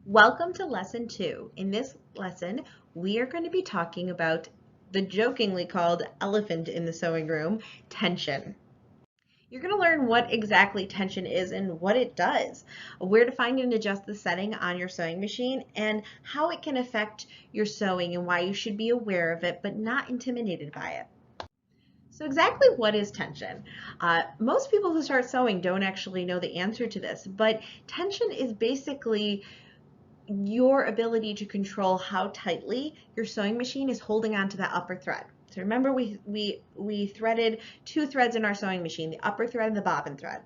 Welcome to lesson 2. In this lesson, we are going to be talking about the jokingly called elephant in the sewing room, tension. You're going to learn what exactly tension is and what it does, where to find and adjust the setting on your sewing machine, and how it can affect your sewing and why you should be aware of it but not intimidated by it. So exactly what is tension? Most people who start sewing don't actually know the answer to this, but tension is basically your ability to control how tightly your sewing machine is holding onto that upper thread. So remember we threaded two threads in our sewing machine, the upper thread and the bobbin thread.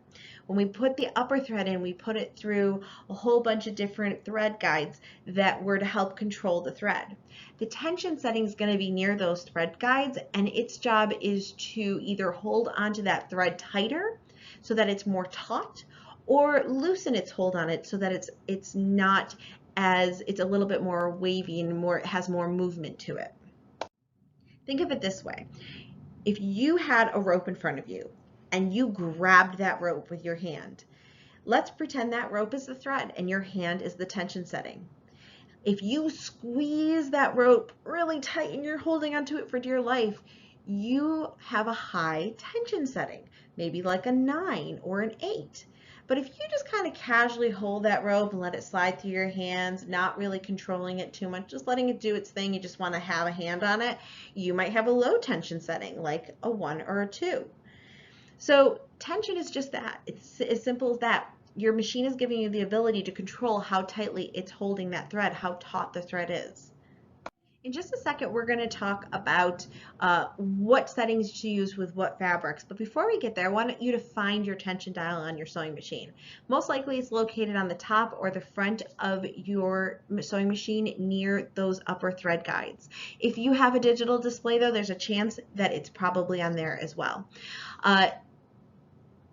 When we put the upper thread in, we put it through a whole bunch of different thread guides that were to help control the thread. The tension setting is going to be near those thread guides, and its job is to either hold onto that thread tighter so that it's more taut, or loosen its hold on it so that it's not as it's a little bit more wavy and it has more movement to it. Think of it this way. If you had a rope in front of you and you grabbed that rope with your hand, let's pretend that rope is the thread and your hand is the tension setting. If you squeeze that rope really tight and you're holding onto it for dear life, you have a high tension setting, maybe like a 9 or an 8. But if you just kind of casually hold that rope and let it slide through your hands, not really controlling it too much, just letting it do its thing, you just want to have a hand on it, you might have a low tension setting, like a 1 or a 2. So tension is just that. It's as simple as that. Your machine is giving you the ability to control how tightly it's holding that thread, how taut the thread is. In just a second, we're going to talk about what settings to use with what fabrics. But before we get there, I want you to find your tension dial on your sewing machine. Most likely it's located on the top or the front of your sewing machine near those upper thread guides. If you have a digital display though, there's a chance that it's probably on there as well.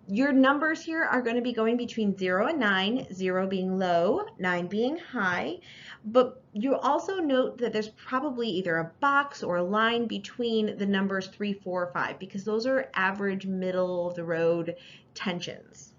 Your numbers here are going to be going between 0 and 9, 0 being low, 9 being high, but you also note that there's probably either a box or a line between the numbers 3, 4, or 5 because those are average middle of the road tensions.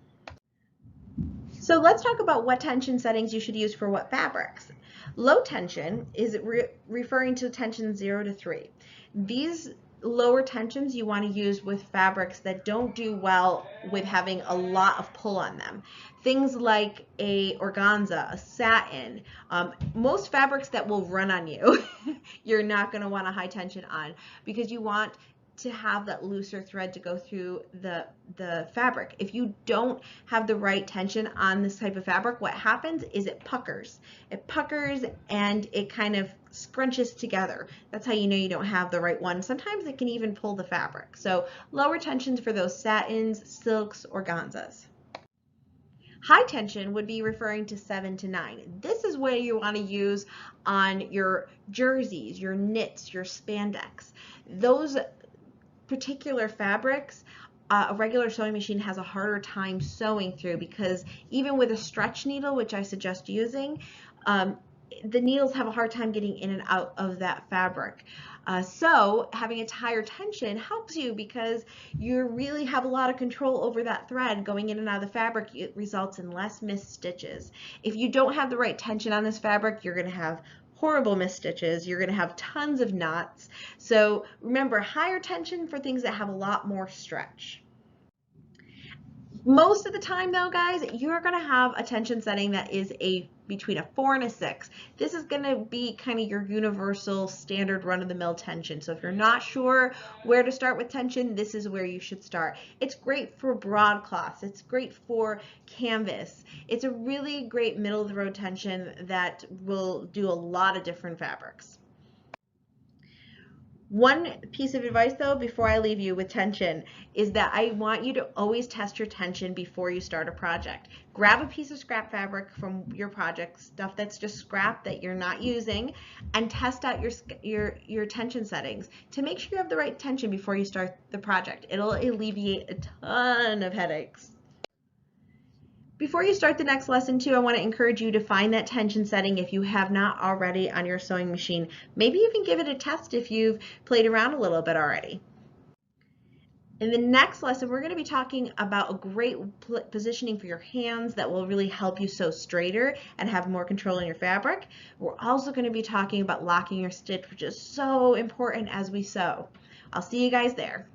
So let's talk about what tension settings you should use for what fabrics. Low tension is referring to tension 0 to 3. These lower tensions you want to use with fabrics that don't do well with having a lot of pull on them. Things like a organza, a satin, most fabrics that will run on you, you're not going to want a high tension on because you want to have that looser thread to go through the fabric. If you don't have the right tension on this type of fabric, what happens is it puckers. It puckers and it kind of scrunches together. That's how you know you don't have the right one. Sometimes it can even pull the fabric. So lower tensions for those satins, silks, organzas. High tension would be referring to 7 to 9. This is what you want to use on your jerseys, your knits, your spandex. Those particular fabrics, a regular sewing machine has a harder time sewing through because even with a stretch needle, which I suggest using, the needles have a hard time getting in and out of that fabric. So having a higher tension helps you because you really have a lot of control over that thread going in and out of the fabric. It results in less missed stitches. If you don't have the right tension on this fabric, you're going to have horrible missed stitches. You're going to have tons of knots. So remember, higher tension for things that have a lot more stretch. Most of the time though, guys, you're going to have a tension setting that is between a 4 and a 6. This is going to be kind of your universal standard run-of-the-mill tension. So if you're not sure where to start with tension, this is where you should start. It's great for broadcloths. It's great for canvas. It's a really great middle-of-the-road tension that will do a lot of different fabrics. One piece of advice though, before I leave you with tension, is that I want you to always test your tension before you start a project. Grab a piece of scrap fabric from your project, stuff that's just scrap that you're not using, and test out your tension settings to make sure you have the right tension before you start the project. It'll alleviate a ton of headaches. Before you start the next lesson too, I want to encourage you to find that tension setting if you have not already on your sewing machine. Maybe even give it a test if you've played around a little bit already. In the next lesson, we're going to be talking about a great positioning for your hands that will really help you sew straighter and have more control in your fabric. We're also going to be talking about locking your stitch, which is so important as we sew. I'll see you guys there.